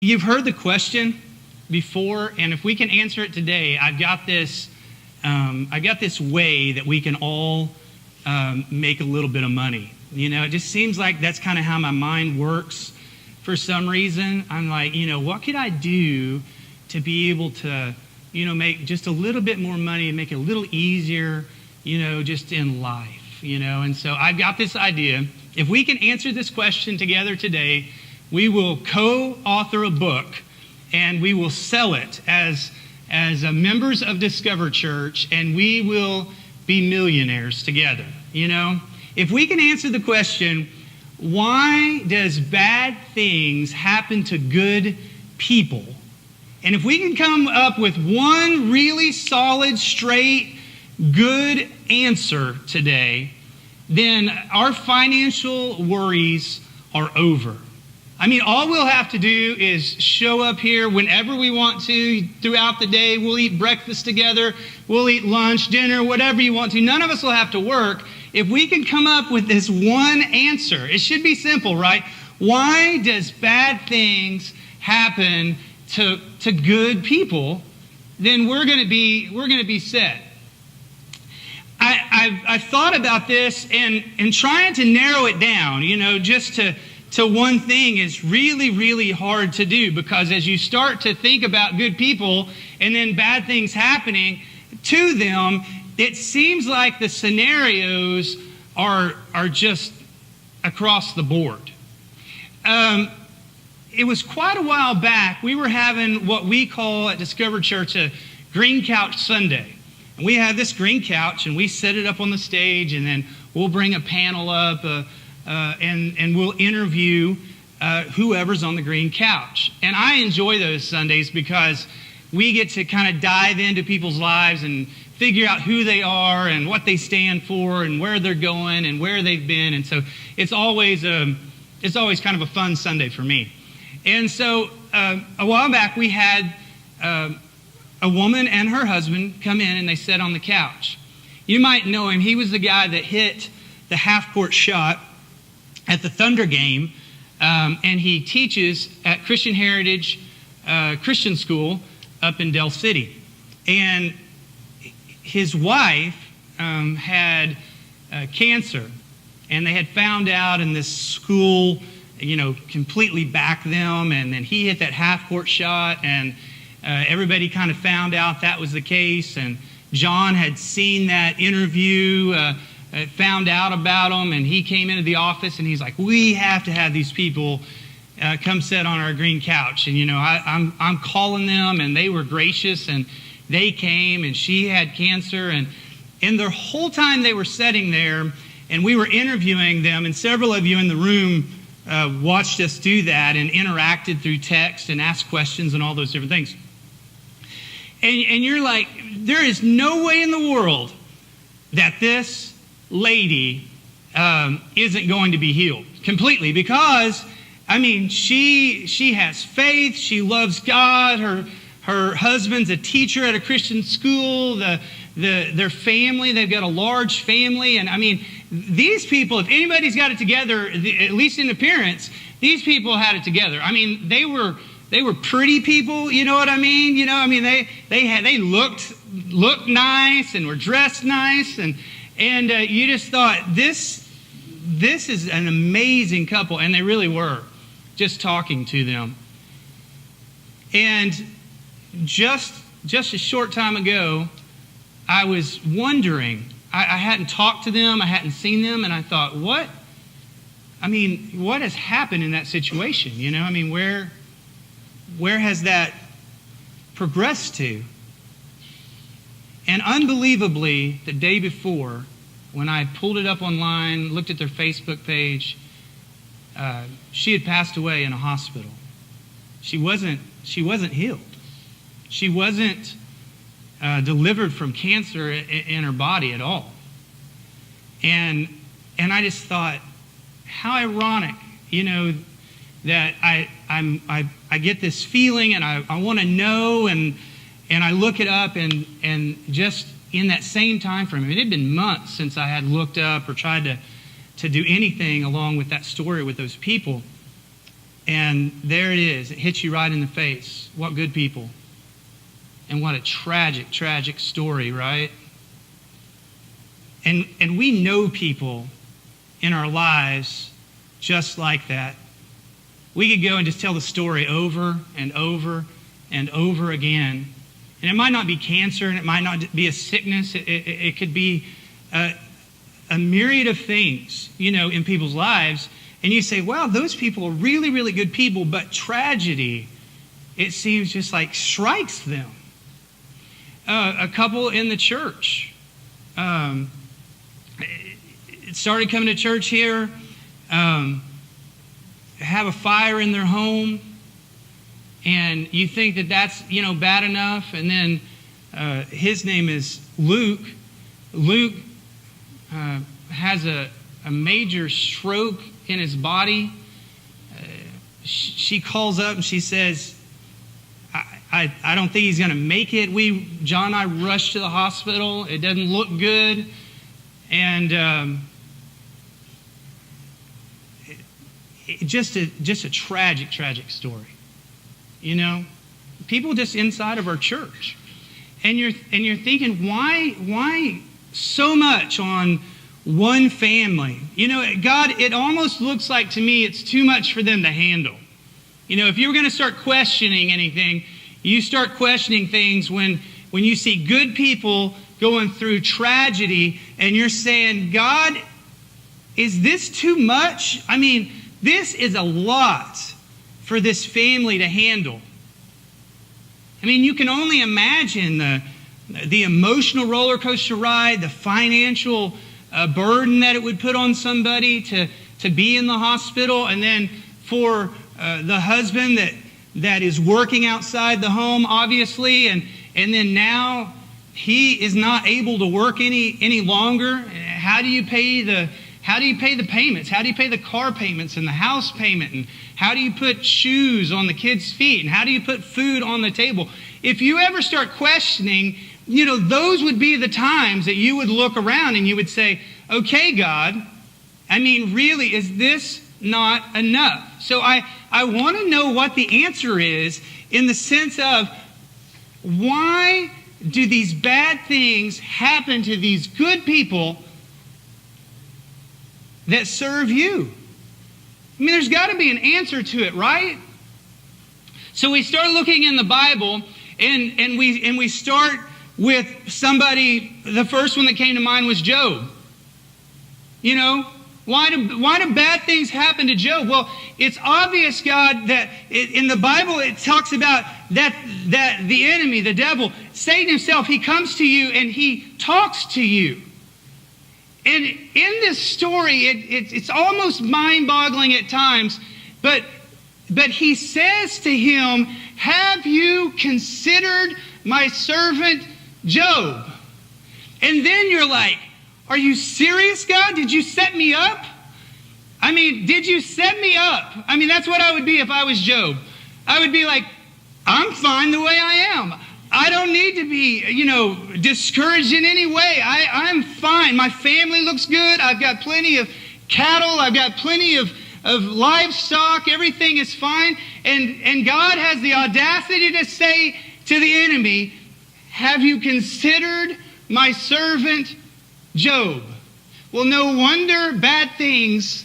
You've heard the question before, and if we can answer it today, I've got this way that we can all make a little bit of money. You know, it just seems like that's kind of how my mind works. For some reason, I'm like, what could I do to be able to, make just a little bit more money and make it a little easier, just in life, And so I've got this idea. If we can answer this question together today, we will co-author a book, and we will sell it as members of Discover Church, and we will be millionaires together, If we can answer the question, why does bad things happen to good people? And if we can come up with one really solid, straight, good answer today, then our financial worries are over. All we'll have to do is show up here whenever we want to throughout the day. We'll eat breakfast together. We'll eat lunch, dinner, whatever you want to. None of us will have to work. If we can come up with this one answer, it should be simple, right? Why does bad things happen to good people? Then we're going to be set. I've thought about this and trying to narrow it down, just to one thing is really, really hard to do, because as you start to think about good people and then bad things happening to them, it seems like the scenarios are just across the board. It was quite a while back, we were having what we call at Discover Church a Green Couch Sunday. And we have this green couch, and we set it up on the stage, and then we'll bring a panel up, and we'll interview whoever's on the green couch. And I enjoy those Sundays because we get to kind of dive into people's lives and figure out who they are and what they stand for and where they're going and where they've been. And so it's always kind of a fun Sunday for me. And so a while back we had a woman and her husband come in, and they sat on the couch. You might know him. He was the guy that hit the half-court shot at the Thunder game, and he teaches at Christian Heritage Christian School up in Del City. And his wife had cancer, and they had found out, and this school, completely backed them, and then he hit that half-court shot, and everybody kind of found out that was the case, and John had seen that interview, found out about him, and he came into the office, and he's like, we have to have these people come sit on our green couch. And I'm calling them, and they were gracious, and they came, and she had cancer, and in the whole time they were sitting there, and we were interviewing them, and several of you in the room watched us do that and interacted through text and asked questions and all those different things. And you're like, there is no way in the world that this lady isn't going to be healed completely, because she has faith, she loves God, her husband's a teacher at a Christian school, their family, they've got a large family, and these people, if anybody's got it together, at least in appearance, these people had it together. They were pretty people, you know what I mean? They looked nice and were dressed nice, and you just thought, this is an amazing couple, and they really were, just talking to them. And just a short time ago, I was wondering, I hadn't talked to them, I hadn't seen them, and I thought, what has happened in that situation? Where has that progressed to? And unbelievably, the day before, when I pulled it up online, looked at their Facebook page, she had passed away in a hospital. She wasn't healed. She wasn't delivered from cancer in her body at all. And I just thought, how ironic, that I get this feeling, and I want to know, and I look it up, and just in that same time frame, it had been months since I had looked up or tried to do anything along with that story with those people. And there it is. It hits you right in the face. What good people. And what a tragic, tragic story, right? And we know people in our lives just like that. We could go and just tell the story over and over and over again. And it might not be cancer, and it might not be a sickness. It could be a myriad of things, in people's lives. And you say, wow, those people are really, really good people, but tragedy, it seems, just like strikes them. A couple in the church started coming to church here, have a fire in their home, and you think that that's, bad enough. And then his name is Luke. Luke has a major stroke in his body. She calls up and she says, I don't think he's going to make it. John and I rushed to the hospital. It doesn't look good. And just a tragic, tragic story. People just inside of our church. And you're thinking, why so much on one family? God, it almost looks like to me it's too much for them to handle. If you were going to start questioning anything, you start questioning things when you see good people going through tragedy and you're saying, God, is this too much? I mean, this is a lot for this family to handle. I mean, you can only imagine the emotional roller coaster ride, the financial burden that it would put on somebody to be in the hospital, and then for the husband that is working outside the home, obviously, and then now he is not able to work any longer. How do you pay the payments? How do you pay the car payments and the house payment? And how do you put shoes on the kids' feet? And how do you put food on the table? If you ever start questioning, those would be the times that you would look around and you would say, okay, God, I mean, really, is this not enough? So I want to know what the answer is, in the sense of, why do these bad things happen to these good people that serve you? I mean, there's got to be an answer to it, right? So we start looking in the Bible, and we start with somebody. The first one that came to mind was Job. Why do bad things happen to Job? Well, it's obvious, God, that in the Bible it talks about that the enemy, the devil, Satan himself, he comes to you and he talks to you. And in this story, it's almost mind-boggling at times, but he says to him, have you considered my servant Job? And then you're like, are you serious, God? Did you set me up? I mean, did you set me up? I mean, that's what I would be if I was Job. I would be like, I'm fine the way I am. I don't need to be, discouraged in any way. I'm fine. My family looks good. I've got plenty of cattle. I've got plenty of livestock. Everything is fine. And God has the audacity to say to the enemy, have you considered my servant Job? Well, no wonder bad things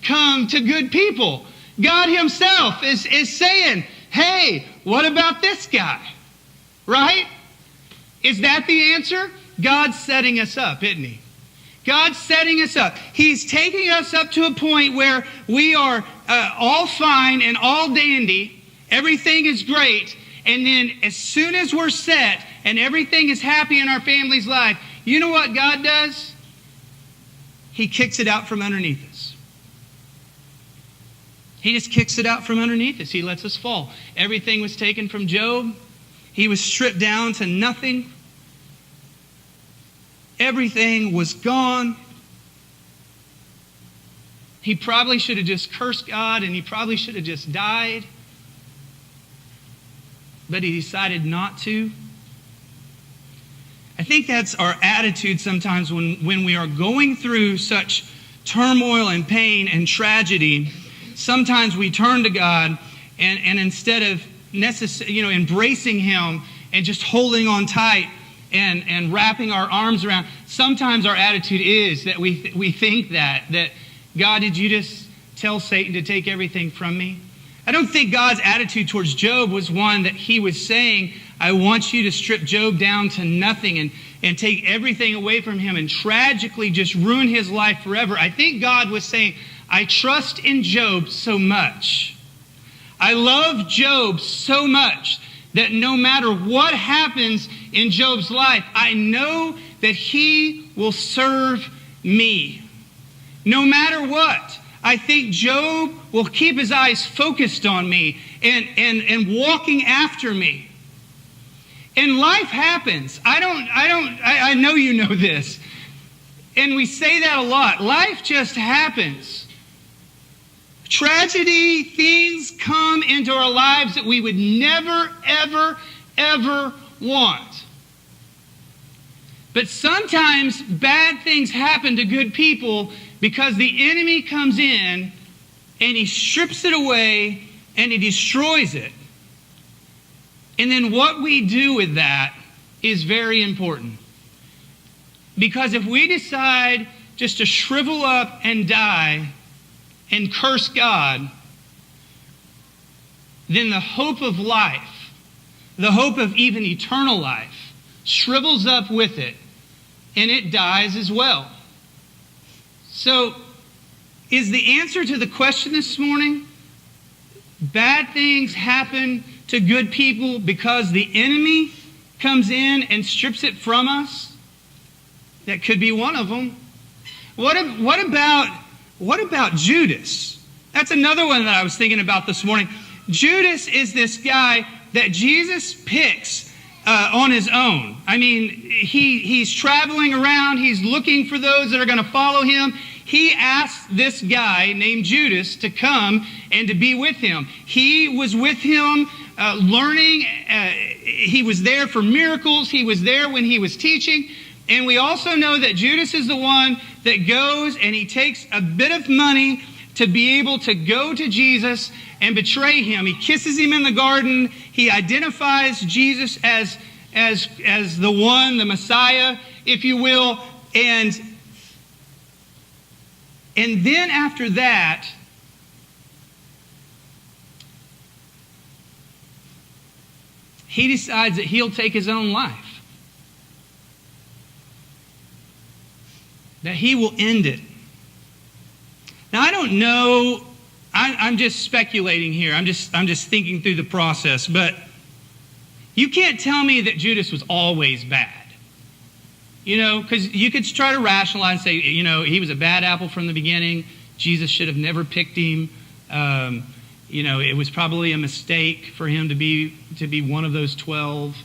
come to good people. God himself is saying, hey, what about this guy? Right? Is that the answer? God's setting us up, isn't he? God's setting us up. He's taking us up to a point where we are all fine and all dandy. Everything is great. And then as soon as we're set and everything is happy in our family's life, you know what God does? He kicks it out from underneath us. He just kicks it out from underneath us. He lets us fall. Everything was taken from Job. He was stripped down to nothing. Everything was gone. He probably should have just cursed God, and he probably should have just died. But he decided not to. I think that's our attitude sometimes when we are going through such turmoil and pain and tragedy, sometimes we turn to God and instead of embracing Him and just holding on tight and wrapping our arms around, sometimes our attitude is that we think that God, did you just tell Satan to take everything from me? I don't think God's attitude towards Job was one that He was saying, I want you to strip Job down to nothing and take everything away from him and tragically just ruin his life forever. I think God was saying, I trust in Job so much. I love Job so much that no matter what happens in Job's life, I know that he will serve me. No matter what, I think Job will keep his eyes focused on me and walking after me. And life happens. I know you know this. And we say that a lot. Life just happens. Tragedy, things come into our lives that we would never, ever, ever want. But sometimes bad things happen to good people because the enemy comes in and he strips it away and he destroys it. And then what we do with that is very important. Because if we decide just to shrivel up and die and curse God, then the hope of life, the hope of even eternal life, shrivels up with it, and it dies as well. So, is the answer to the question this morning, bad things happen to good people because the enemy comes in and strips it from us? That could be one of them. What about Judas? That's another one that I was thinking about this morning. Judas is this guy that Jesus picks on his own. I mean, he's traveling around. He's looking for those that are going to follow him. He asked this guy named Judas to come and to be with him. He was with him learning. He was there for miracles. He was there when he was teaching. And we also know that Judas is the one that goes and he takes a bit of money to be able to go to Jesus and betray him. He kisses him in the garden. He identifies Jesus as the one, the Messiah, if you will. And then after that, he decides that he'll take his own life. That he will end it. Now, I don't know. I'm just speculating here. I'm just thinking through the process. But you can't tell me that Judas was always bad. You know, because you could try to rationalize and say, you know, he was a bad apple from the beginning. Jesus should have never picked him. You know, it was probably a mistake for him to be one of those 12.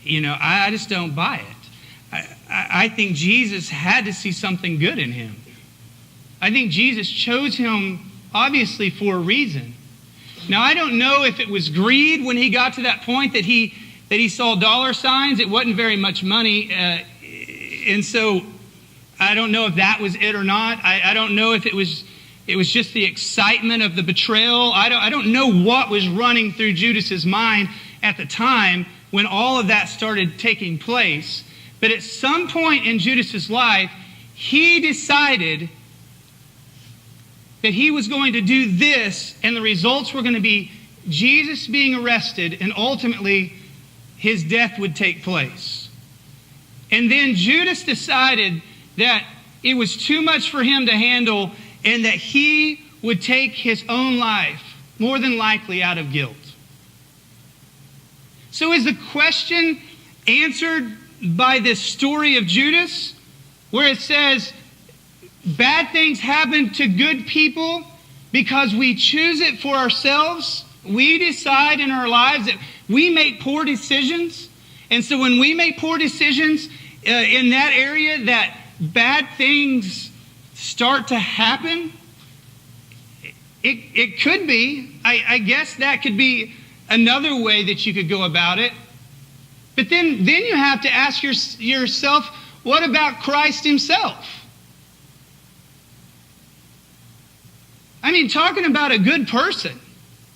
You know, I just don't buy it. I think Jesus had to see something good in him. I think Jesus chose him, obviously, for a reason. Now, I don't know if it was greed when he got to that point that he saw dollar signs. It wasn't very much money. And so I don't know if that was it or not. I don't know if it was just the excitement of the betrayal. I don't know what was running through Judas's mind at the time when all of that started taking place. But at some point in Judas's life, he decided that he was going to do this, and the results were going to be Jesus being arrested, and ultimately his death would take place. And then Judas decided that it was too much for him to handle, and that he would take his own life, more than likely out of guilt. So is the question answered by this story of Judas, where it says bad things happen to good people because we choose it for ourselves? We decide in our lives that we make poor decisions. And so when we make poor decisions in that area, that bad things start to happen. It could be. I guess that could be another way that you could go about it. But then you have to ask yourself, what about Christ himself? I mean, talking about a good person,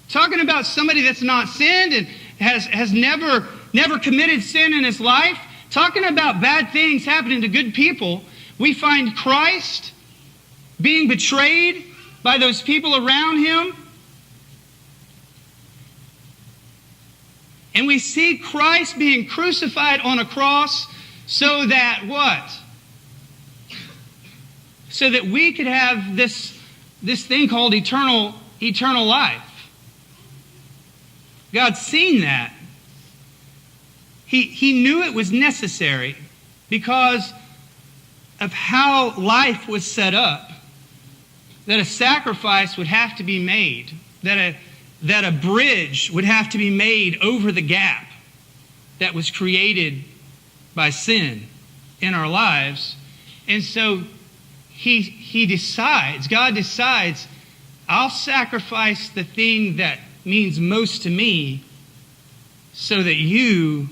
talking about somebody that's not sinned and has never committed sin in his life, talking about bad things happening to good people, we find Christ being betrayed by those people around him. And we see Christ being crucified on a cross so that what? So that we could have this thing called eternal life. God's seen that. He knew it was necessary because of how life was set up, that a sacrifice would have to be made, that a bridge would have to be made over the gap that was created by sin in our lives. And so God decides, I'll sacrifice the thing that means most to me so that you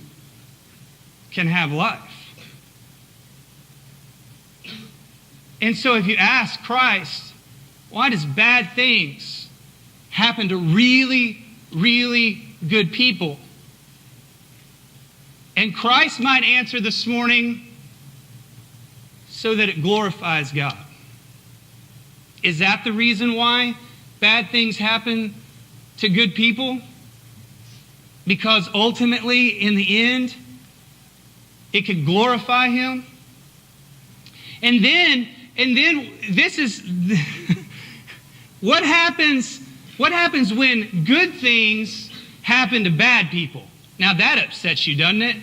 can have life. And so if you ask Christ, why does bad things happen to really, really good people? And Christ might answer this morning, so that it glorifies God. Is that the reason why bad things happen to good people? Because ultimately, in the end, it could glorify Him? And then this is what happens when good things happen to bad people? Now that upsets you, doesn't it?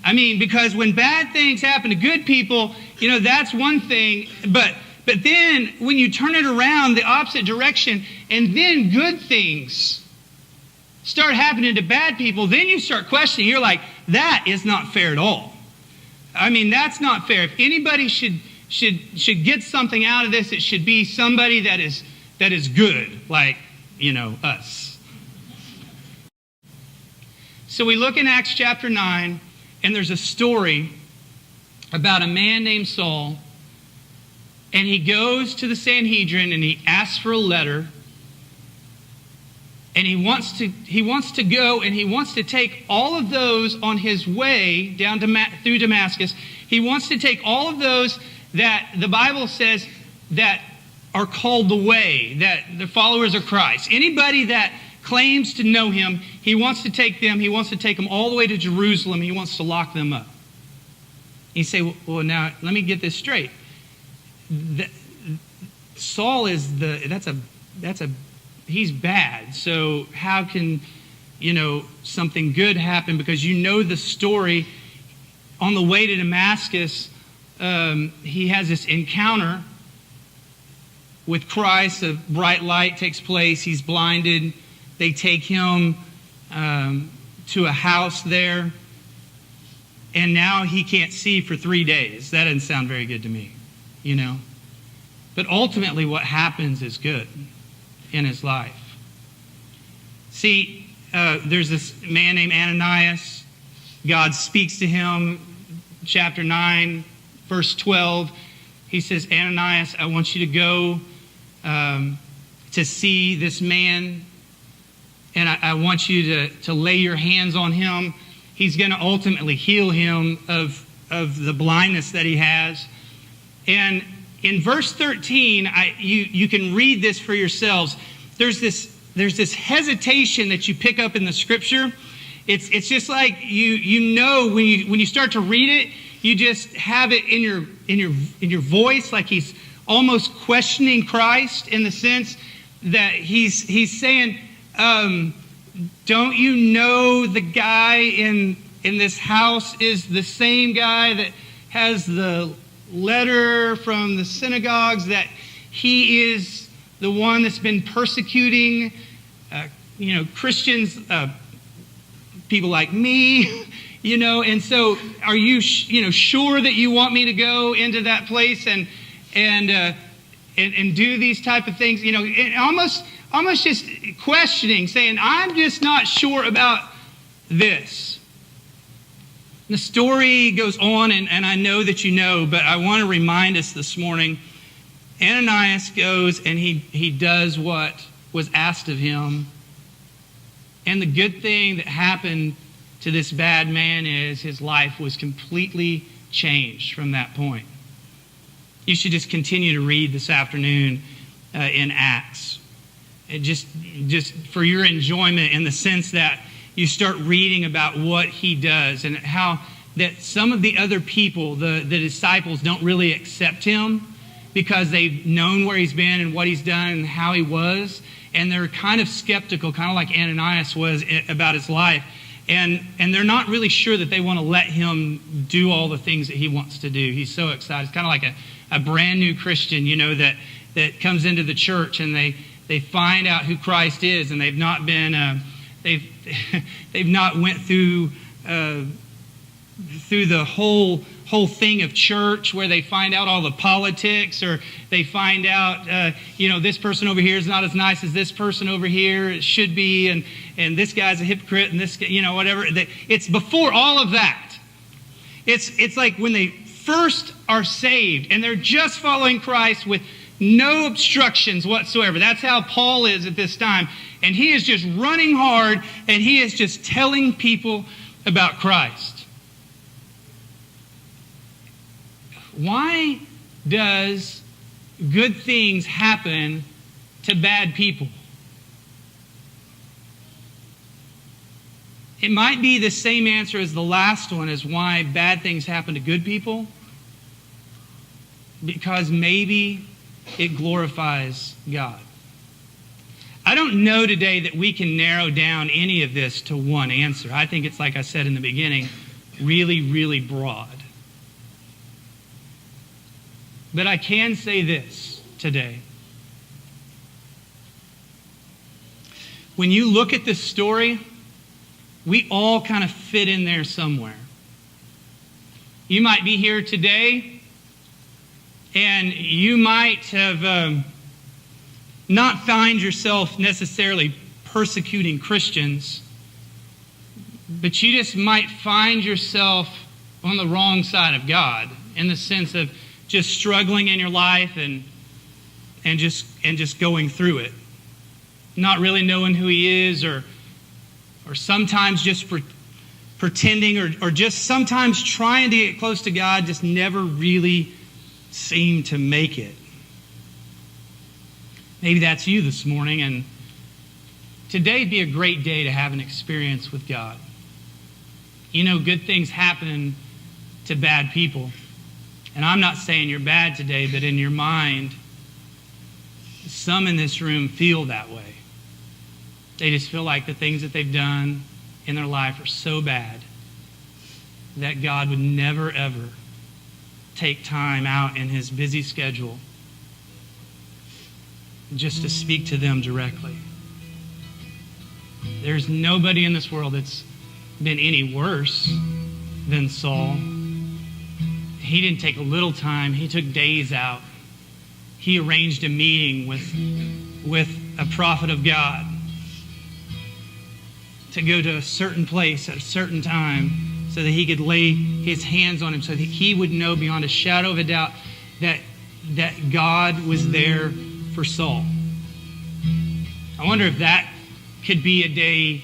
I mean, because when bad things happen to good people, that's one thing, but then when you turn it around the opposite direction and then good things start happening to bad people, then you start questioning. You're like, that is not fair at all. I mean, that's not fair. If anybody should get something out of this, it should be somebody that is good, like, us. So we look in Acts chapter 9, and there's a story about a man named Saul, and he goes to the Sanhedrin and he asks for a letter, and he wants to go and he wants to take all of those on his way down through Damascus. He wants to take all of those that the Bible says that are called the way, that the followers of Christ. Anybody that claims to know him, he wants to take them. He wants to take them all the way to Jerusalem. He wants to lock them up. You say, well, now let me get this straight. Saul is he's bad. So how can something good happen? Because the story. On the way to Damascus, he has this encounter with Christ. A bright light takes place. He's blinded. They take him to a house there. And now he can't see for 3 days. That doesn't sound very good to me, But ultimately what happens is good in his life. See, there's this man named Ananias. God speaks to him, chapter 9, verse 12. He says, Ananias, I want you to go to see this man, and I want you to lay your hands on him. He's going to ultimately heal him of the blindness that he has. And in verse 13, you can read this for yourselves. There's this hesitation that you pick up in the Scripture. It's just like when you start to read it, you just have it in your voice, like he's almost questioning Christ in the sense that he's saying, don't you know the guy in this house is the same guy that has the letter from the synagogues, that he is the one that's been persecuting Christians, people like me, and so are you sure that you want me to go into that place and do these type of things, and almost just questioning, saying, I'm just not sure about this. The story goes on, and I know that but I want to remind us this morning Ananias goes and he does what was asked of him. And the good thing that happened to this bad man is his life was completely changed from that point. You should just continue to read this afternoon in Acts. It just for your enjoyment, in the sense that you start reading about what he does and how that some of the other people, the disciples, don't really accept him because they've known where he's been and what he's done and how he was. And they're kind of skeptical, kind of like Ananias was, about his life. And they're not really sure that they want to let him do all the things that he wants to do. He's so excited. It's kind of like a brand new Christian, that comes into the church and they find out who Christ is, and they've not been they've not went through the whole thing of church, where they find out all the politics, or they find out this person over here is not as nice as this person over here it should be, and this guy's a hypocrite, and this whatever. It's before all of that. It's like when they first are saved and they're just following Christ with no obstructions whatsoever. That's how Paul is at this time. And he is just running hard, and he is just telling people about Christ. Why does good things happen to bad people? It might be the same answer as the last one, as why bad things happen to good people. Because maybe it glorifies God. I don't know today that we can narrow down any of this to one answer. I think it's, like I said in the beginning, really, really broad. But I can say this today. When you look at this story, we all kind of fit in there somewhere. You might be here today, and you might have not find yourself necessarily persecuting Christians, but you just might find yourself on the wrong side of God, in the sense of just struggling in your life and just going through it, not really knowing who He is, or sometimes just pretending, or just sometimes trying to get close to God, just never really seem to make it. Maybe that's you this morning, and today'd be a great day to have an experience with God. Good things happen to bad people. And I'm not saying you're bad today, but in your mind, some in this room feel that way. They just feel like the things that they've done in their life are so bad that God would never, ever take time out in His busy schedule just to speak to them directly. There's nobody in this world that's been any worse than Saul. He didn't take a little time. He took days out. He arranged a meeting with a prophet of God to go to a certain place at a certain time so that he could lay his hands on him, so that he would know beyond a shadow of a doubt that God was there for Saul. I wonder if that could be a day,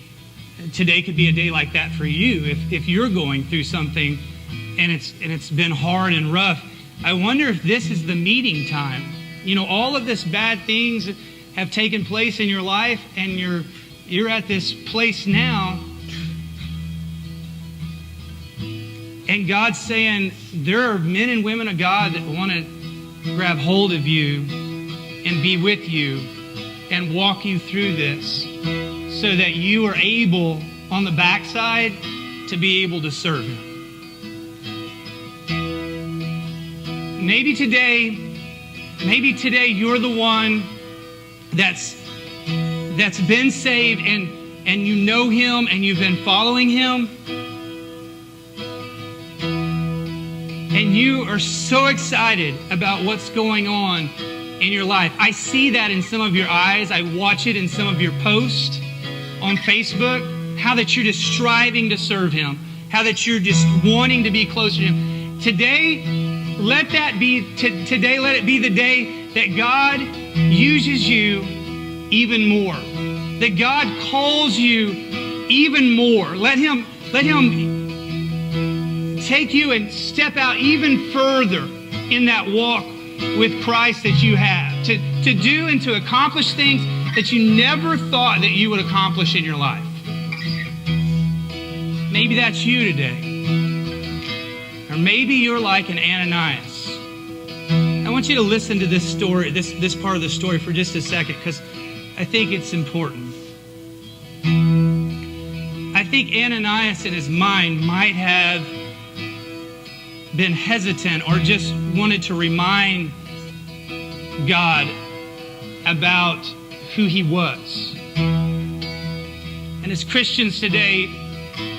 today could be a day like that for you. If you're going through something and it's been hard and rough, I wonder if this is the meeting time. All of this bad things have taken place in your life, and you're at this place now, and God's saying there are men and women of God that want to grab hold of you and be with you and walk you through this, so that you are able on the backside to be able to serve Him. Maybe today you're the one that's been saved, and you know Him and you've been following Him, and you are so excited about what's going on in your life. I see that in some of your eyes. I watch it in some of your posts on Facebook, how that you're just striving to serve Him, how that you're just wanting to be closer to Him. Today, let it be the day that God uses you even more, that God calls you even more. Let Him take you and step out even further in that walk with Christ that you have, to do and to accomplish things that you never thought that you would accomplish in your life. Maybe that's you today. Or maybe you're like an Ananias. I want you to listen to this story, this part of the story for just a second, because I think it's important. I think Ananias in his mind might have been hesitant or just wanted to remind God about who He was. And as Christians today,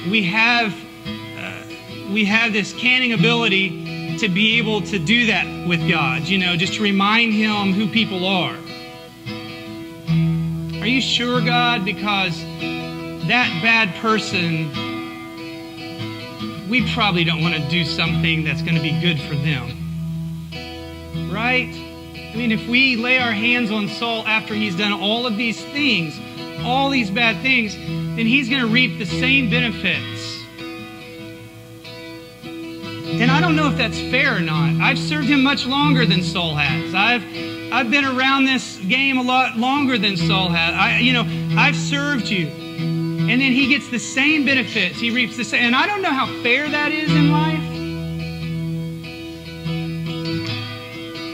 we have this canning ability to be able to do that with God, just to remind Him who people are. Are you sure, God? Because that bad person, we probably don't want to do something that's going to be good for them. Right? I mean, if we lay our hands on Saul after he's done all of these things, all these bad things, then he's going to reap the same benefits. And I don't know if that's fair or not. I've served him much longer than Saul has. I've been around this game a lot longer than Saul has. I've served you. And then he gets the same benefits. He reaps the same. And I don't know how fair that is in life.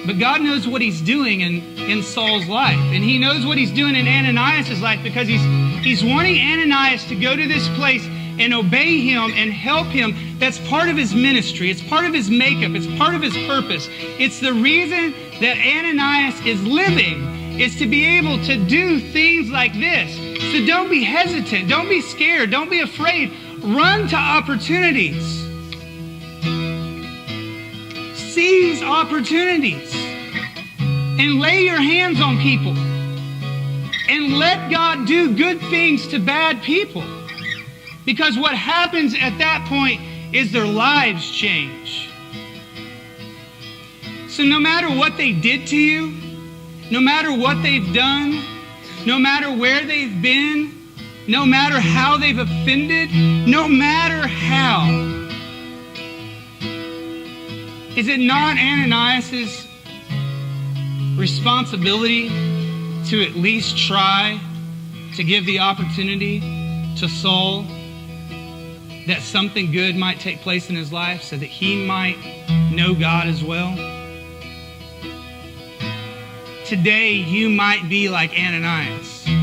But God knows what He's doing in Saul's life. And He knows what He's doing in Ananias' life, because He's wanting Ananias to go to this place and obey Him and help him. That's part of his ministry. It's part of his makeup. It's part of his purpose. It's the reason that Ananias is living, is to be able to do things like this. So don't be hesitant. Don't be scared. Don't be afraid. Run to opportunities. Seize opportunities. And lay your hands on people. And let God do good things to bad people. Because what happens at that point is their lives change. So no matter what they did to you, no matter what they've done, no matter where they've been, no matter how they've offended, no matter how, is it not Ananias' responsibility to at least try to give the opportunity to Saul that something good might take place in his life so that he might know God as well? Today, you might be like Ananias. And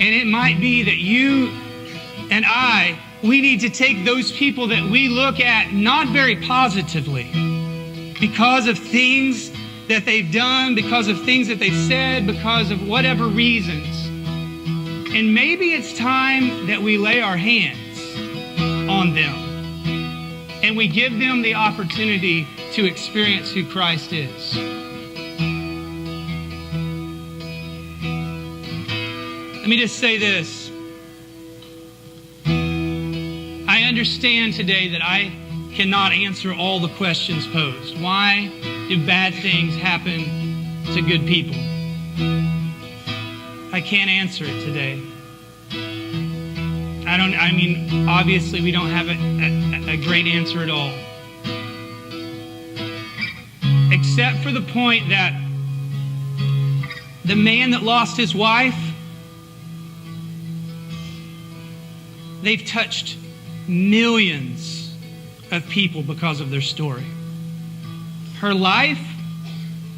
it might be that you and I, we need to take those people that we look at not very positively because of things that they've done, because of things that they've said, because of whatever reasons. And maybe it's time that we lay our hands on them and we give them the opportunity to experience who Christ is. Let me just say this. I understand today that I cannot answer all the questions posed. Why do bad things happen to good people? I can't answer it today. Obviously we don't have a great answer at all. Except for the point that the man that lost his wife, they've touched millions of people because of their story. Her life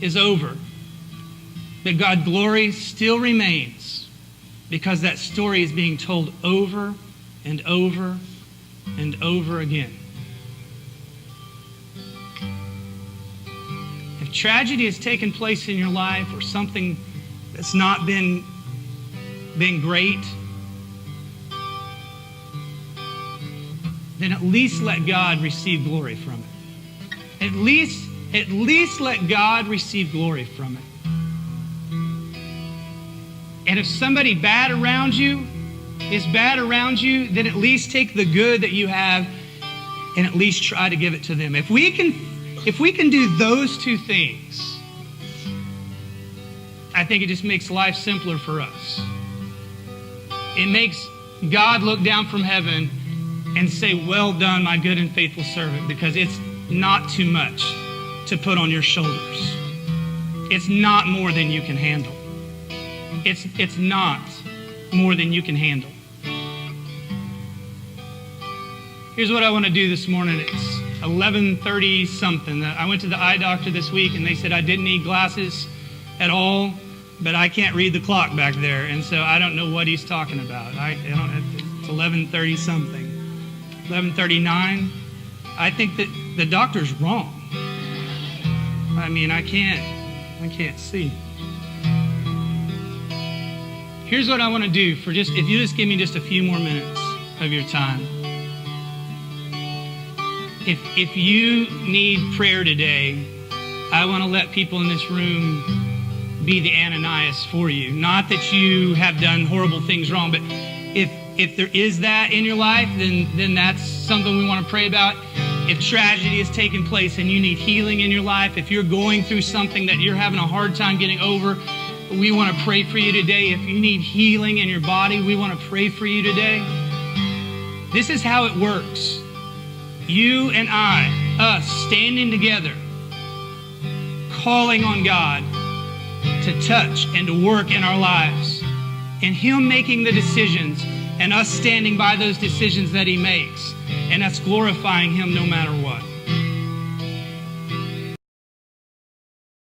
is over, but God's glory still remains because that story is being told over and over and over again. If tragedy has taken place in your life or something that's not been great, then at least let God receive glory from it. At least let God receive glory from it. And if somebody bad around you is bad around you, then at least take the good that you have and at least try to give it to them. If we can If we can do those two things, I think it just makes life simpler for us. It makes God look down from heaven and say, well done, my good and faithful servant, because it's not too much to put on your shoulders. It's not more than you can handle. It's not more than you can handle. Here's what I want to do this morning. It's 11:30 something. I went to the eye doctor this week and they said I didn't need glasses at all, but I can't read the clock back there, and so I don't know what he's talking about. It's 11:30 something. 11:39. I think that the doctor's wrong. I mean, I can't see. Here's what I want to do if you just give me just a few more minutes of your time. If you need prayer today, I want to let people in this room be the Ananias for you. Not that you have done horrible things wrong, but if there is that in your life, then that's something we want to pray about. If tragedy has taken place and you need healing in your life, if you're going through something that you're having a hard time getting over, we want to pray for you today. If you need healing in your body, we want to pray for you today. This is how it works. You and us standing together, calling on God to touch and to work in our lives, and Him making the decisions and us standing by those decisions that He makes, and us glorifying Him no matter what.